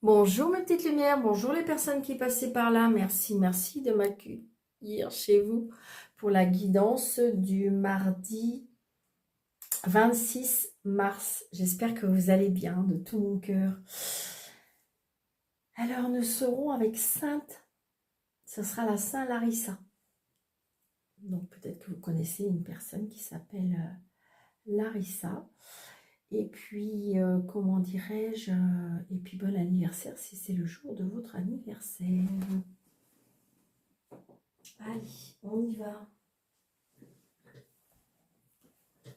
Bonjour mes petites lumières, bonjour les personnes qui passaient par là. Merci de m'accueillir chez vous pour la guidance du mardi 26 mars. J'espère que vous allez bien de tout mon cœur. Alors nous serons avec Sainte, ce sera la Saint Larissa. Donc peut-être que vous connaissez une personne qui s'appelle Larissa. Et puis, comment dirais-je, et puis bon anniversaire si c'est le jour de votre anniversaire. Allez, on y va. Je vais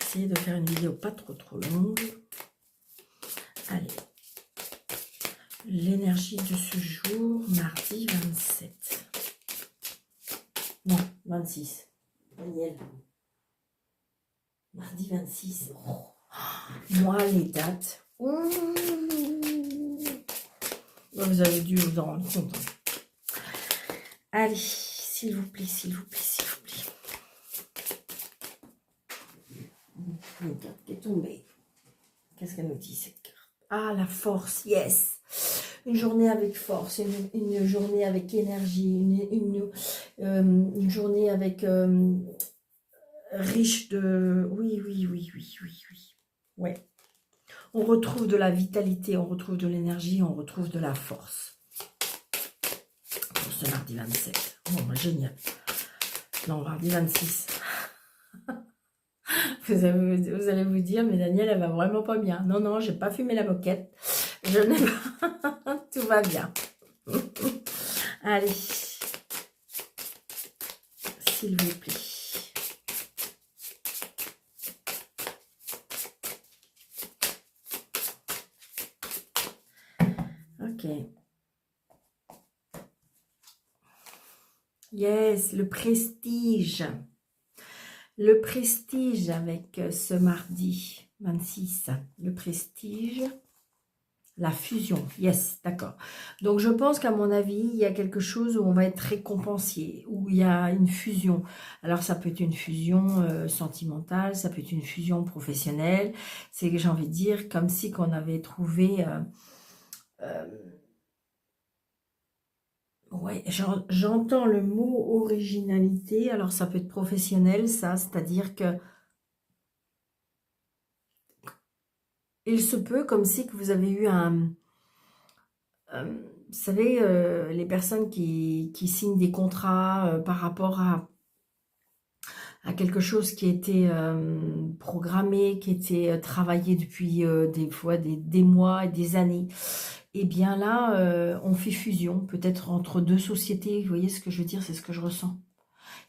essayer de faire une vidéo pas trop longue. Allez, l'énergie de ce jour, mardi 27. Non, 26. Daniel. Mardi 26. Oh. Moi, les dates. Mmh. Vous avez dû vous en rendre compte. Allez, s'il vous plaît, s'il vous plaît, s'il vous plaît. Une carte qui est tombée. Qu'est-ce qu'elle nous dit cette carte? Ah, la force, yes. Une journée avec force, une journée avec énergie, une journée avec riche de... Oui. Ouais. On retrouve de la vitalité, on retrouve de l'énergie, on retrouve de la force. Pour ce mardi 27. Bon, bah, génial. Non, mardi 26. Vous allez vous dire, mais Daniel, elle va vraiment pas bien. Non, non, j'ai pas fumé la moquette. Je n'ai pas... Tout va bien. Allez. S'il vous plaît. Ok. Yes, le prestige. Le prestige avec ce mardi 26. Le prestige. La fusion, yes, d'accord. Donc, je pense qu'à mon avis, il y a quelque chose où on va être récompensé, où il y a une fusion. Alors, ça peut être une fusion sentimentale, ça peut être une fusion professionnelle. C'est, j'ai envie de dire, comme si qu'on avait trouvé... ouais, j'entends le mot originalité. Alors, ça peut être professionnel, ça, c'est-à-dire que il se peut comme si que vous avez eu un... vous savez, les personnes qui signent des contrats par rapport à quelque chose qui était programmé, qui était travaillé depuis des fois des mois et des années. Et bien là, on fait fusion, peut-être entre deux sociétés. Vous voyez ce que je veux dire? C'est ce que je ressens.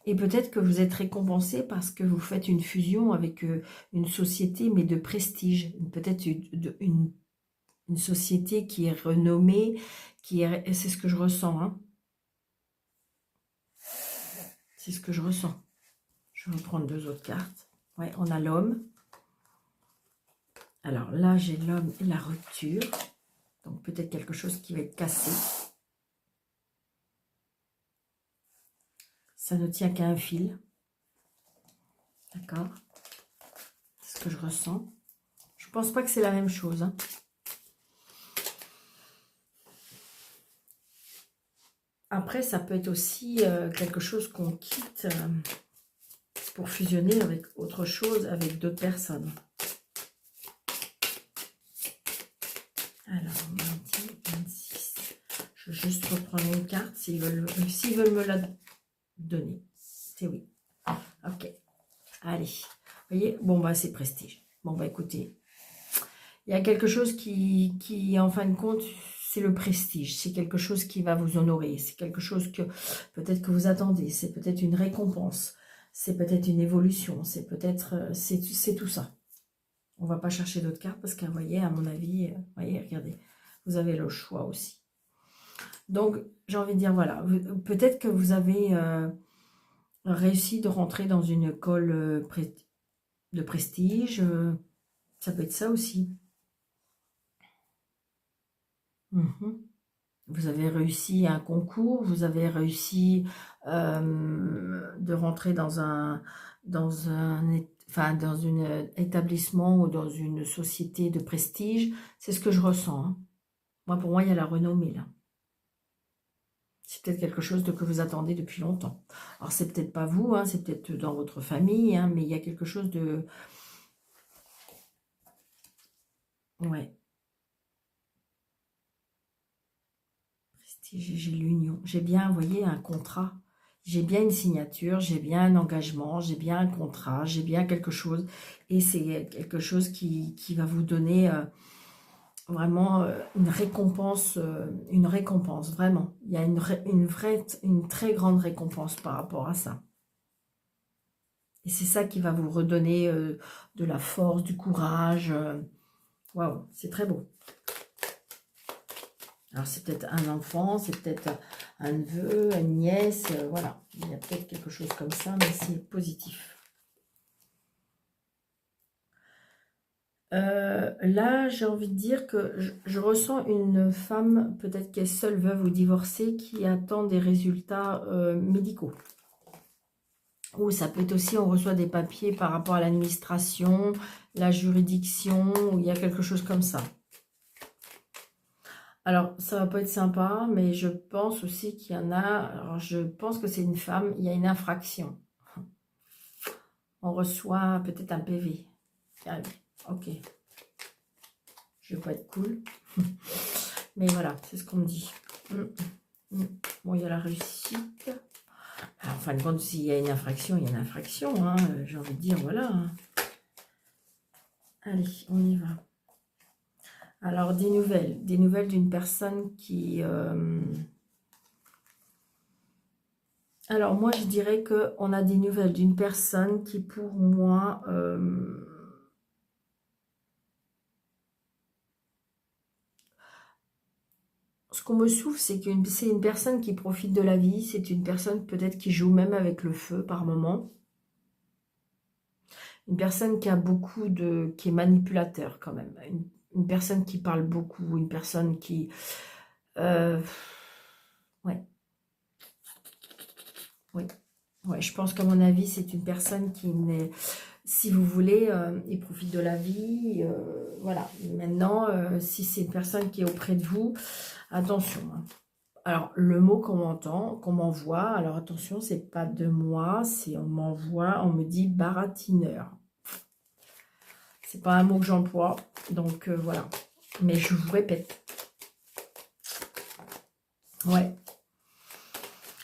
Et peut-être que vous êtes récompensé parce que vous faites une fusion avec une société, mais de prestige. Peut-être une société qui est renommée, c'est ce que je ressens. Hein. C'est ce que je ressens. Je vais prendre deux autres cartes. Ouais, on a l'homme. Alors là, j'ai l'homme et la rupture. Donc peut-être quelque chose qui va être cassé. Ça ne tient qu'à un fil. D'accord? C'est ce que je ressens. Je ne pense pas que c'est la même chose. Hein. Après, ça peut être aussi quelque chose qu'on quitte pour fusionner avec autre chose, avec d'autres personnes. Alors, mardi 26. Je vais juste reprendre une carte s'ils veulent me la donner. C'est oui. Ok. Allez. Vous voyez? Bon, bah, c'est prestige. Bon, bah, écoutez. Il y a quelque chose qui en fin de compte, c'est le prestige. C'est quelque chose qui va vous honorer. C'est quelque chose que peut-être que vous attendez. C'est peut-être une récompense. C'est peut-être une évolution. C'est peut-être... c'est tout ça. On va pas chercher d'autres cartes parce que, vous voyez, à mon avis, vous voyez, regardez, vous avez le choix aussi. Donc, j'ai envie de dire, voilà, peut-être que vous avez réussi de rentrer dans une école de prestige. Ça peut être ça aussi. Vous avez réussi un concours, vous avez réussi de rentrer dans un établissement ou dans une société de prestige. C'est ce que je ressens. Hein. Pour moi, il y a la renommée, là. C'est peut-être quelque chose que vous attendez depuis longtemps. Alors, c'est peut-être pas vous, hein, c'est peut-être dans votre famille, hein, mais il y a quelque chose de... Ouais. Prestige, j'ai l'union. J'ai bien, vous voyez, un contrat. J'ai bien une signature, j'ai bien un engagement, j'ai bien un contrat, j'ai bien quelque chose. Et c'est quelque chose qui va vous donner vraiment une récompense, vraiment. Il y a une très grande récompense par rapport à ça. Et c'est ça qui va vous redonner de la force, du courage. Waouh, c'est très beau. Alors, c'est peut-être un enfant, c'est peut-être un neveu, une nièce, voilà. Il y a peut-être quelque chose comme ça, mais c'est positif. Là, j'ai envie de dire que je ressens une femme, peut-être qui est seule, veuve ou divorcée, qui attend des résultats médicaux. Ou ça peut être aussi, on reçoit des papiers par rapport à l'administration, la juridiction, ou il y a quelque chose comme ça. Alors, ça va pas être sympa, mais je pense aussi qu'il y en a... Alors, je pense que c'est une femme, il y a une infraction. On reçoit peut-être un PV. Ah, ok. Je vais pas être cool. Mais voilà, c'est ce qu'on me dit. Bon, il y a la réussite. Alors, en fin de compte, s'il y a une infraction, il y a une infraction. Hein. J'ai envie de dire, voilà. Hein. Allez, on y va. Alors, des nouvelles d'une personne qui... Alors, moi, je dirais qu'on a des nouvelles d'une personne qui, pour moi... Ce qu'on me souffle, c'est c'est une personne qui profite de la vie. C'est une personne peut-être qui joue même avec le feu par moment. Une personne qui a beaucoup de... qui est manipulateur quand même. Une personne qui parle beaucoup. Une personne qui... ouais. Oui. Ouais, je pense qu'à mon avis, c'est une personne qui n'est... Si vous voulez, il profite de la vie. Voilà. Maintenant, si c'est une personne qui est auprès de vous, attention. Hein. Alors, le mot qu'on m'entend, qu'on m'envoie, alors attention, c'est pas de moi, c'est on m'envoie, on me dit baratineur. C'est pas un mot que j'emploie, donc voilà. Mais je vous répète. Ouais.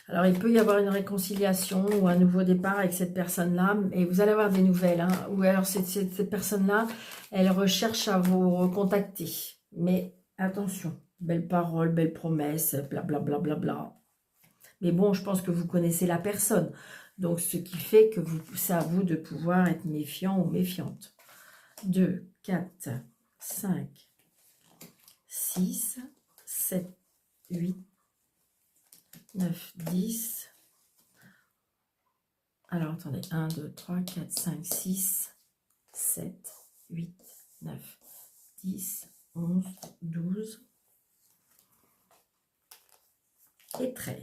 Alors, il peut y avoir une réconciliation ou un nouveau départ avec cette personne-là, et vous allez avoir des nouvelles. Hein, ou alors, cette personne-là, elle recherche à vous recontacter. Mais attention, belle parole, belle promesse, blablabla. Bla, bla, bla. Mais bon, je pense que vous connaissez la personne. Donc, ce qui fait que c'est à vous de pouvoir être méfiant ou méfiante. 2, 4, 5, 6, 7, 8, 9, 10. Alors, attendez. 1, 2, 3, 4, 5, 6, 7, 8, 9, 10, 11, 12 et 13.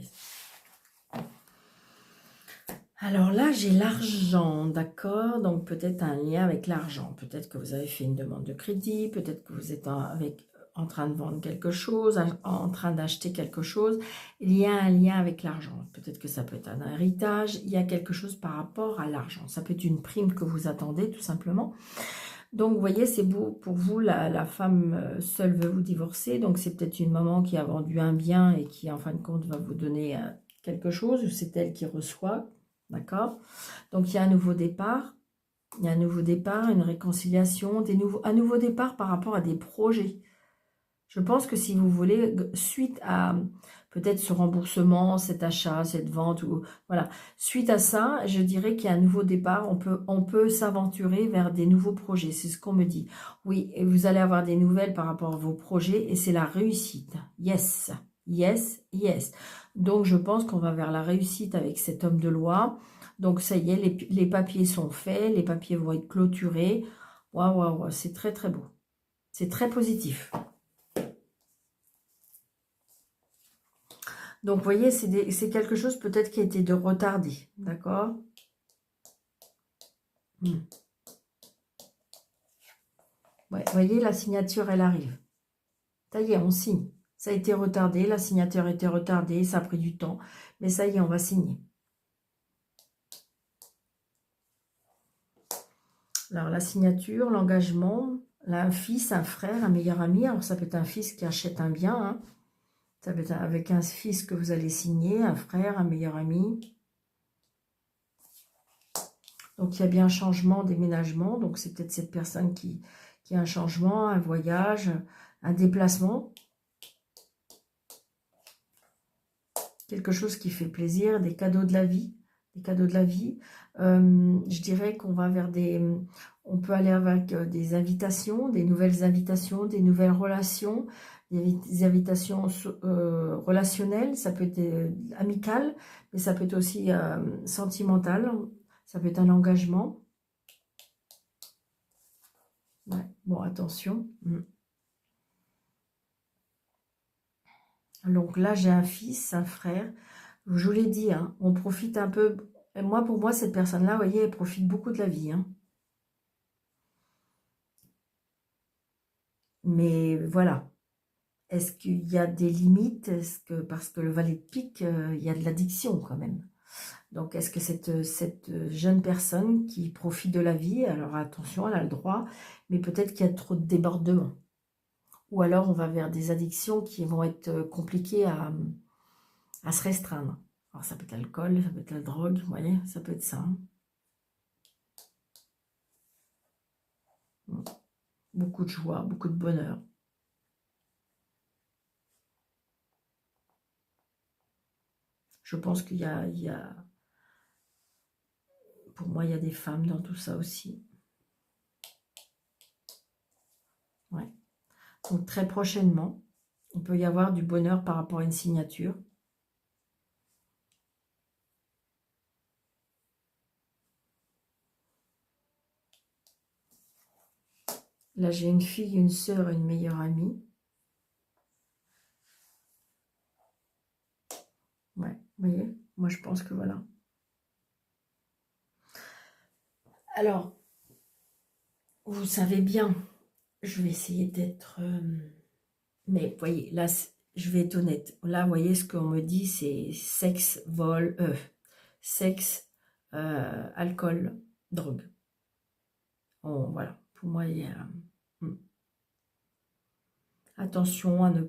Alors là, j'ai l'argent, d'accord? Donc peut-être un lien avec l'argent. Peut-être que vous avez fait une demande de crédit, peut-être que vous êtes en train de vendre quelque chose, en train d'acheter quelque chose. Il y a un lien avec l'argent. Peut-être que ça peut être un héritage. Il y a quelque chose par rapport à l'argent. Ça peut être une prime que vous attendez, tout simplement. Donc, vous voyez, c'est beau pour vous, la femme seule veut vous divorcer. Donc, c'est peut-être une maman qui a vendu un bien et qui, en fin de compte, va vous donner quelque chose. Ou c'est elle qui reçoit. D'accord? Donc, il y a un nouveau départ. Il y a un nouveau départ, une réconciliation, un nouveau départ par rapport à des projets. Je pense que si vous voulez, suite à peut-être ce remboursement, cet achat, cette vente, ou voilà, suite à ça, je dirais qu'il y a un nouveau départ. On peut s'aventurer vers des nouveaux projets. C'est ce qu'on me dit. Oui, et vous allez avoir des nouvelles par rapport à vos projets et c'est la réussite. Yes, yes, yes. Donc, je pense qu'on va vers la réussite avec cet homme de loi. Donc, ça y est, les papiers sont faits, les papiers vont être clôturés. Waouh, waouh, waouh, c'est très, très beau. C'est très positif. Donc, vous voyez, c'est quelque chose peut-être qui a été de retardé. D'accord? Ouais, vous voyez, la signature, elle arrive. Ça y est, on signe. Ça a été retardé, la signature a été retardée, ça a pris du temps. Mais ça y est, on va signer. Alors, la signature, l'engagement, là, un fils, un frère, un meilleur ami. Alors, ça peut être un fils qui achète un bien. Hein. Ça peut être avec un fils que vous allez signer, un frère, un meilleur ami. Donc, il y a bien un changement, déménagement. Donc, c'est peut-être cette personne qui a un changement, un voyage, un déplacement. Quelque chose qui fait plaisir, des cadeaux de la vie. Des cadeaux de la vie. Je dirais qu'on va vers des... On peut aller avec des invitations, des nouvelles relations, des invitations relationnelles, ça peut être amical, mais ça peut être aussi sentimental, ça peut être un engagement. Ouais. Bon, attention. Donc là, j'ai un fils, un frère. Je vous l'ai dit, hein, on profite un peu. Et moi, pour moi, cette personne-là, vous voyez, elle profite beaucoup de la vie. Hein. Mais voilà. Est-ce qu'il y a des limites? Est-ce que parce que le valet de pique, il y a de l'addiction quand même. Donc, est-ce que cette jeune personne qui profite de la vie, alors attention, elle a le droit, mais peut-être qu'il y a trop de débordements. Ou alors, on va vers des addictions qui vont être compliquées à se restreindre. Alors, ça peut être l'alcool, ça peut être la drogue, vous voyez, ça peut être ça. Hein. Beaucoup de joie, beaucoup de bonheur. Je pense qu'il y a, pour moi, il y a des femmes dans tout ça aussi. Ouais. Donc, très prochainement, il peut y avoir du bonheur par rapport à une signature. Là, j'ai une fille, une sœur, une meilleure amie. Ouais, vous voyez, moi, je pense que voilà. Alors, vous savez bien, je vais essayer d'être... mais, vous voyez, là, je vais être honnête. Là, vous voyez, ce qu'on me dit, c'est sexe, vol, sexe, alcool, drogue. Oh, voilà, pour moi, il y a... Attention à ne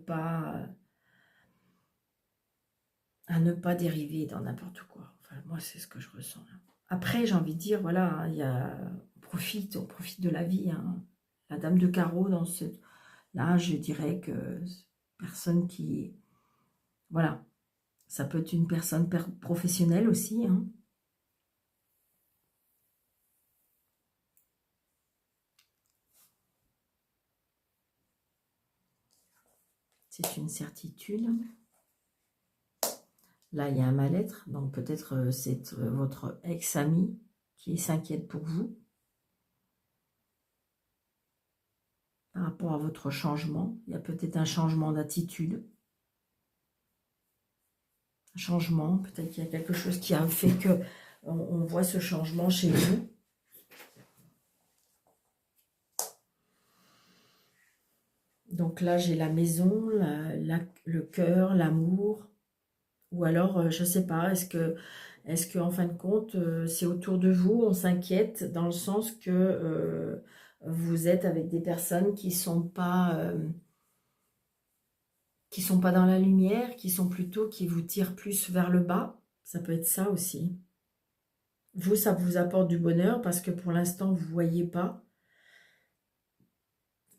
pas dériver dans n'importe quoi. Enfin, moi, c'est ce que je ressens. Là. Après, j'ai envie de dire, voilà, hein, on profite de la vie. Hein. La dame de carreau, là, je dirais que personne qui... Voilà, ça peut être une personne professionnelle aussi. Hein. C'est une certitude. Là, il y a un mal-être, donc peut-être c'est votre ex-ami qui s'inquiète pour vous par rapport à votre changement. Il y a peut-être un changement d'attitude. Un changement, peut-être qu'il y a quelque chose qui a fait que on voit ce changement chez vous. Donc là, j'ai la maison, le cœur, l'amour. Ou alors, je ne sais pas, est-ce que en fin de compte, c'est autour de vous, on s'inquiète dans le sens que vous êtes avec des personnes qui sont pas dans la lumière, qui vous tirent plus vers le bas. Ça peut être ça aussi. Vous, ça vous apporte du bonheur parce que pour l'instant, vous ne voyez pas.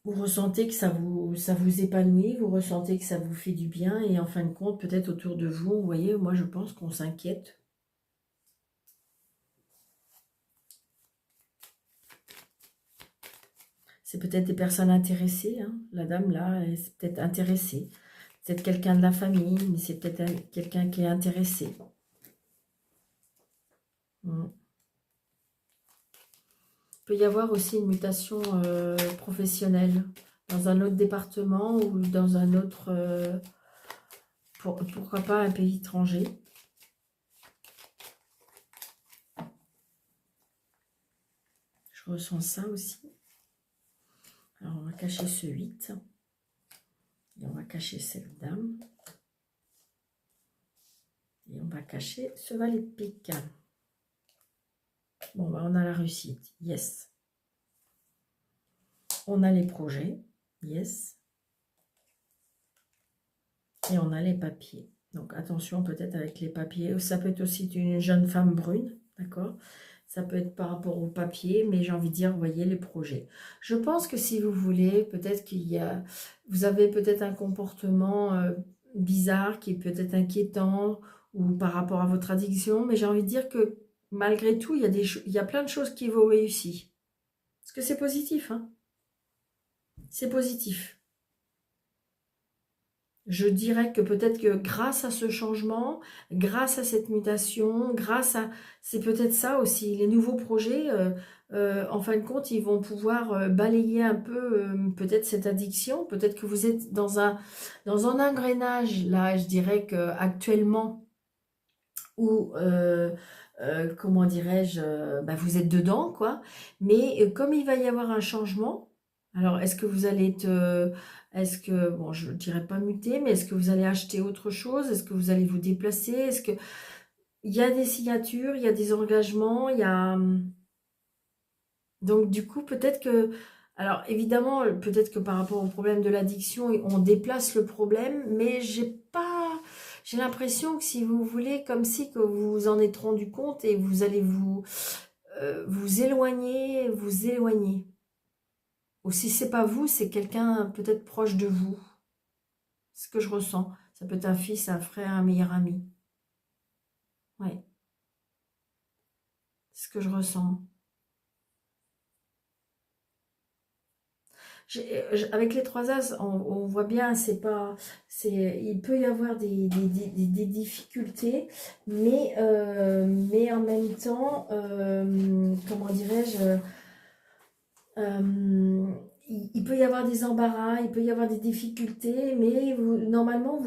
Vous ressentez que ça vous épanouit, vous ressentez que ça vous fait du bien et en fin de compte, peut-être autour de vous, vous voyez, moi je pense qu'on s'inquiète. C'est peut-être des personnes intéressées, hein. La dame là, elle est peut-être intéressée. Peut-être quelqu'un de la famille, mais c'est peut-être quelqu'un qui est intéressé. Il peut y avoir aussi une mutation professionnelle dans un autre département ou dans un autre... pourquoi pas un pays étranger. Je ressens ça aussi. Alors, on va cacher ce 8. Et cacher cette dame. Et on va cacher ce valet de pique. Bon, ben, on a la réussite. Yes. On a les projets. Yes. Et on a les papiers. Donc, attention peut-être avec les papiers. Ça peut être aussi une jeune femme brune. D'accord? Ça peut être par rapport aux papiers. Mais j'ai envie de dire, vous voyez, les projets. Je pense que si vous voulez, peut-être qu'il y a... Vous avez peut-être un comportement bizarre qui est peut-être inquiétant ou par rapport à votre addiction. Mais j'ai envie de dire que malgré tout, il y a plein de choses qui vous réussissent. Parce que c'est positif, hein? C'est positif. Je dirais que peut-être que grâce à ce changement, grâce à cette mutation, grâce à... C'est peut-être ça aussi, les nouveaux projets, en fin de compte, ils vont pouvoir balayer un peu peut-être cette addiction. Peut-être que vous êtes dans un engrenage, là, je dirais qu'actuellement, où... comment dirais-je, bah, vous êtes dedans, quoi. Mais comme il va y avoir un changement, alors est-ce que vous allez être, est-ce que, bon, je ne dirais pas muter, mais est-ce que vous allez acheter autre chose? Est-ce que vous allez vous déplacer? Est-ce que il y a des signatures, il y a des engagements, il y a... Donc du coup, peut-être que, alors évidemment, peut-être que par rapport au problème de l'addiction, on déplace le problème, mais j'ai l'impression que si vous voulez, comme si que vous vous en êtes rendu compte et vous allez vous éloigner, vous éloigner. Ou si c'est pas vous, c'est quelqu'un peut-être proche de vous. C'est ce que je ressens. Ça peut être un fils, un frère, un meilleur ami. Ouais, c'est ce que je ressens. Avec les trois as, on voit bien, il peut y avoir des difficultés, mais en même temps, comment dirais-je, il peut y avoir des embarras, il peut y avoir des difficultés, mais normalement,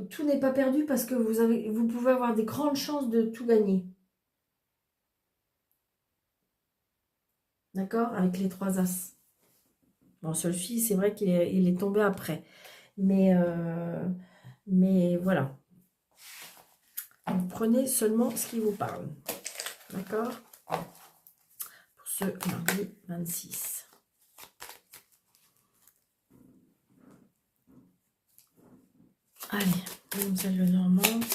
tout n'est pas perdu parce que vous pouvez avoir des grandes chances de tout gagner. D'accord? Avec les trois as. Bon, Solfi, c'est vrai il est tombé après. Mais voilà. Vous prenez seulement ce qui vous parle. D'accord? Pour ce mardi 26. Allez, Mademoiselle Lenormand. Mardi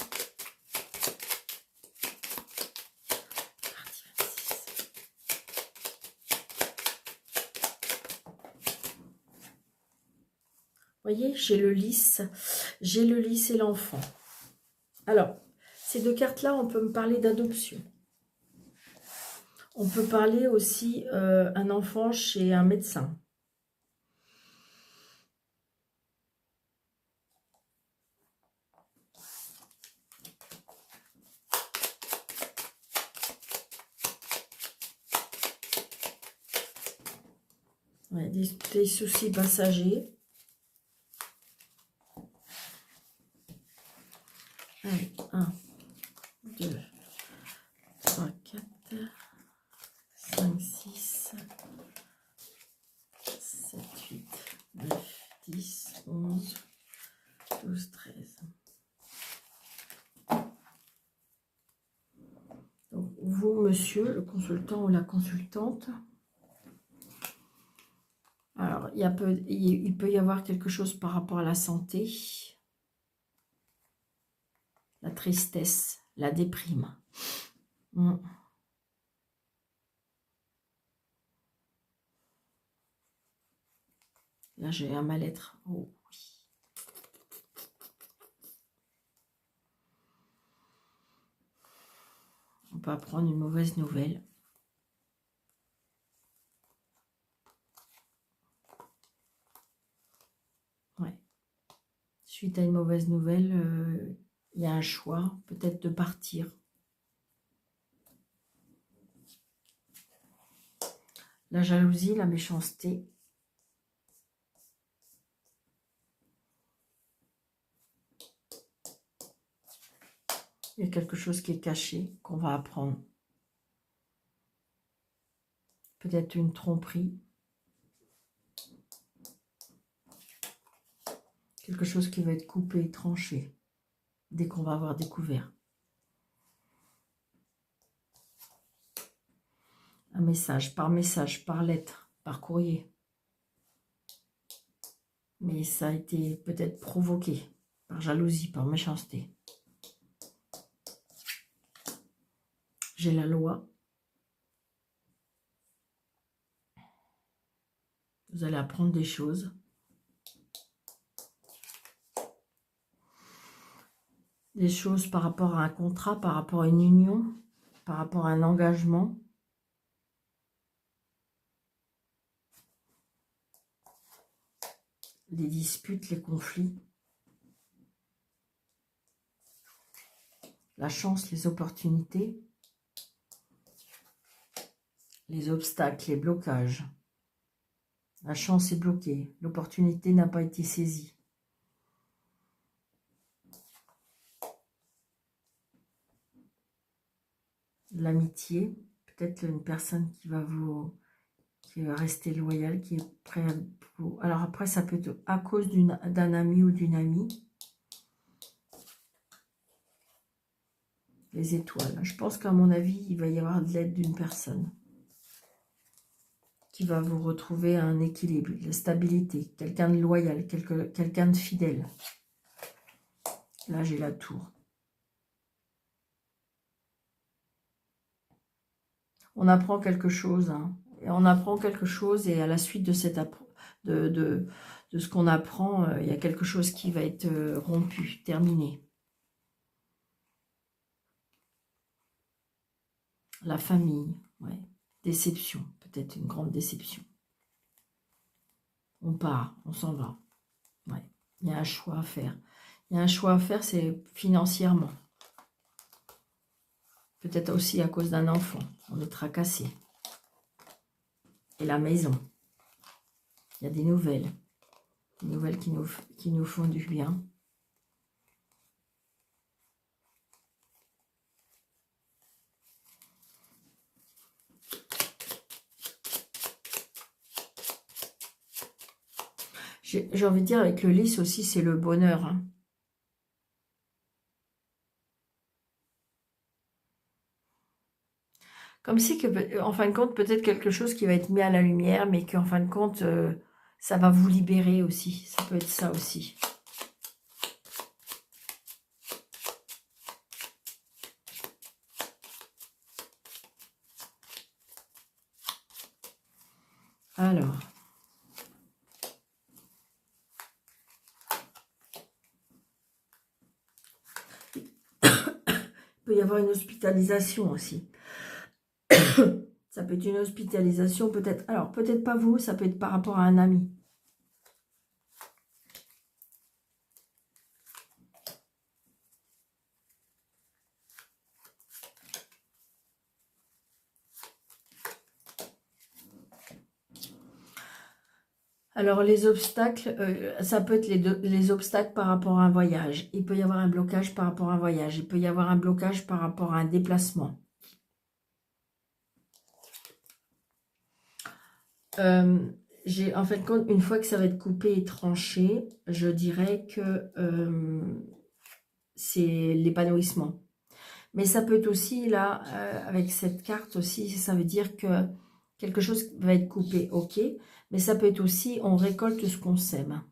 26. Vous voyez, j'ai le lys et l'enfant. Alors, ces deux cartes-là, on peut me parler d'adoption. On peut parler aussi un enfant chez un médecin. Ouais, des soucis passagers. Allez, 1, 2, 3, 4, 5, 6, 7, 8, 9, 10, 11, 12, 13. Donc, vous, monsieur, le consultant ou la consultante, alors, il peut y avoir quelque chose par rapport à la santé, la tristesse, la déprime. Là, j'ai un mal-être. Oh, oui. On peut apprendre une mauvaise nouvelle. Ouais. Suite à une mauvaise nouvelle, il y a un choix, peut-être de partir. La jalousie, la méchanceté. Il y a quelque chose qui est caché, qu'on va apprendre. Peut-être une tromperie. Quelque quelque chose qui va être coupé, tranché, dès qu'on va avoir découvert. Un message, par lettre, par courrier. Mais ça a été peut-être provoqué par jalousie, par méchanceté. J'ai la loi. Vous allez apprendre des choses. Des choses par rapport à un contrat, par rapport à une union, par rapport à un engagement. Les disputes, les conflits. La chance, les opportunités. Les obstacles, les blocages. La chance est bloquée. L'opportunité n'a pas été saisie. L'amitié, peut-être une personne qui va rester loyale, qui est prêt à vous... Alors après, ça peut être à cause d'un ami ou d'une amie. Les étoiles. Je pense qu'à mon avis, il va y avoir de l'aide d'une personne qui va vous retrouver un équilibre, la stabilité, quelqu'un de loyal, quelqu'un de fidèle. Là, j'ai la tour. On apprend quelque chose, hein, et on apprend quelque chose, et à la suite de ce qu'on apprend, il y a quelque chose qui va être rompu, terminé. La famille, ouais. Déception, peut-être une grande déception. On part, on s'en va. Ouais. Il y a un choix à faire. Il y a un choix à faire, c'est financièrement. Peut-être aussi à cause d'un enfant. On est tracassé. Et la maison. Il y a des nouvelles. Des nouvelles qui nous font du bien. J'ai envie de dire, avec le lys aussi, c'est le bonheur. Hein. Comme si, en fin de compte, peut-être quelque chose qui va être mis à la lumière, mais qu'en fin de compte, ça va vous libérer aussi. Ça peut être ça aussi. Alors... il peut y avoir une hospitalisation aussi. Ça peut être une hospitalisation, peut-être. Alors, peut-être pas vous, ça peut être par rapport à un ami. Alors, les obstacles, ça peut être les obstacles par rapport à un voyage. Il peut y avoir un blocage par rapport à un voyage. Il peut y avoir un blocage par rapport à un déplacement. En fait, une fois que ça va être coupé et tranché, je dirais que c'est l'épanouissement. Mais ça peut être aussi, là, avec cette carte aussi, ça veut dire que quelque chose va être coupé, ok. Mais ça peut être aussi, on récolte ce qu'on sème.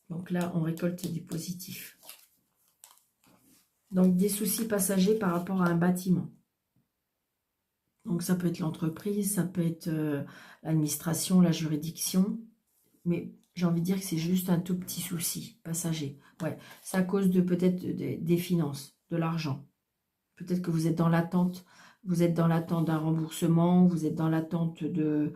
Donc là, on récolte du positif. Donc des soucis passagers par rapport à un bâtiment. Donc ça peut être l'entreprise, ça peut être l'administration, la juridiction. Mais j'ai envie de dire que c'est juste un tout petit souci passager. Ouais, c'est à cause de peut-être des finances, de l'argent. Peut-être que vous êtes dans l'attente. Vous êtes dans l'attente d'un remboursement, vous êtes dans l'attente de,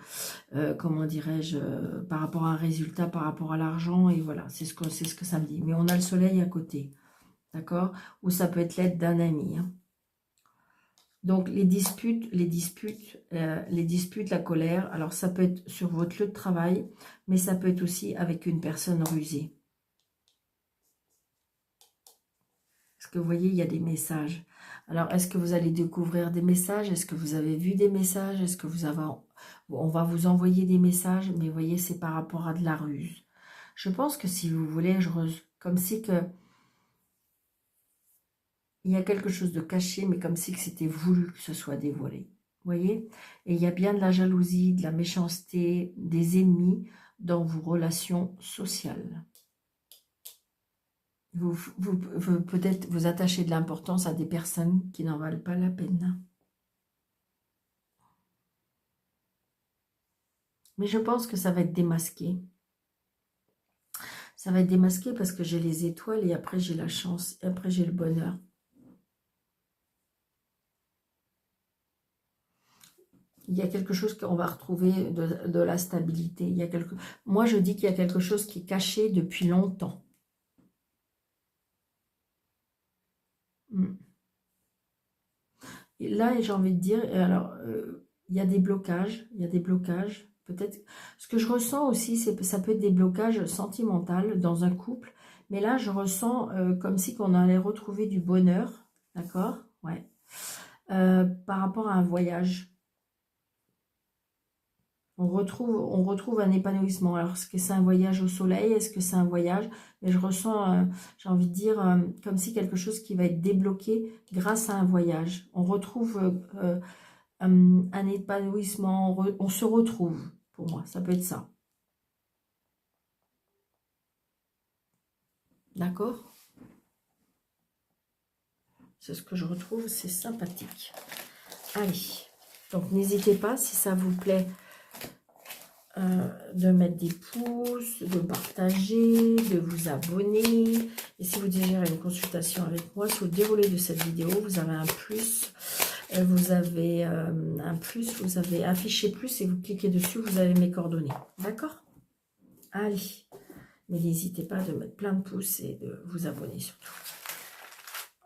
comment dirais-je, par rapport à un résultat, par rapport à l'argent, et voilà, c'est ce que ça me dit. Mais on a le soleil à côté, d'accord? Ou ça peut être l'aide d'un ami. Hein. Donc, les disputes, la colère, alors ça peut être sur votre lieu de travail, mais ça peut être aussi avec une personne rusée. Parce que vous voyez, il y a des messages. Alors, est-ce que vous allez découvrir des messages? Est-ce que vous avez vu des messages? Est-ce que vous avez... On va vous envoyer des messages, mais vous voyez, c'est par rapport à de la ruse. Je pense que si vous voulez, comme si que il y a quelque chose de caché, mais comme si que c'était voulu que ce soit dévoilé. Vous voyez? Et il y a bien de la jalousie, de la méchanceté, des ennemis dans vos relations sociales. Vous peut-être vous attachez de l'importance à des personnes qui n'en valent pas la peine. Mais je pense que ça va être démasqué. Ça va être démasqué parce que j'ai les étoiles et après j'ai la chance, et après j'ai le bonheur. Il y a quelque chose qu'on va retrouver de la stabilité. Moi, je dis qu'il y a quelque chose qui est caché depuis longtemps. Et là, j'ai envie de dire, alors, il y a des blocages, peut-être. Ce que je ressens aussi, ça peut être des blocages sentimentaux dans un couple, mais là, je ressens comme si on allait retrouver du bonheur, d'accord? Ouais. Par rapport à un voyage. On retrouve un épanouissement. Alors, est-ce que c'est un voyage au soleil? Est-ce que c'est un voyage? Mais je ressens, j'ai envie de dire, comme si quelque chose qui va être débloqué grâce à un voyage. On retrouve un épanouissement, on se retrouve, pour moi, ça peut être ça. D'accord? C'est ce que je retrouve, c'est sympathique. Allez, donc n'hésitez pas, si ça vous plaît, de mettre des pouces, de partager, de vous abonner. Et si vous désirez une consultation avec moi, sur le déroulé de cette vidéo, vous avez un plus. Vous avez un plus, vous avez affiché plus et vous cliquez dessus, vous avez mes coordonnées. D'accord? Allez. Mais n'hésitez pas de mettre plein de pouces et de vous abonner surtout.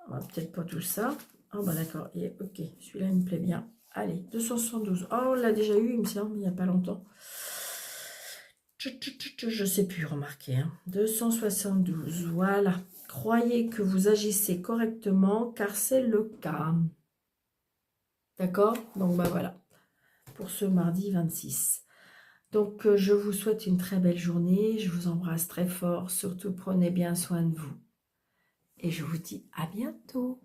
Peut-être pas tout ça. Oh bah d'accord, ok, celui-là il me plaît bien. Allez, 272. Oh, on l'a déjà eu, il me semble, il n'y a pas longtemps. Je ne sais plus, remarquer. 272, voilà. Croyez que vous agissez correctement, car c'est le cas. D'accord? Donc, bah voilà. Pour ce mardi 26. Donc, je vous souhaite une très belle journée. Je vous embrasse très fort. Surtout, prenez bien soin de vous. Et je vous dis à bientôt.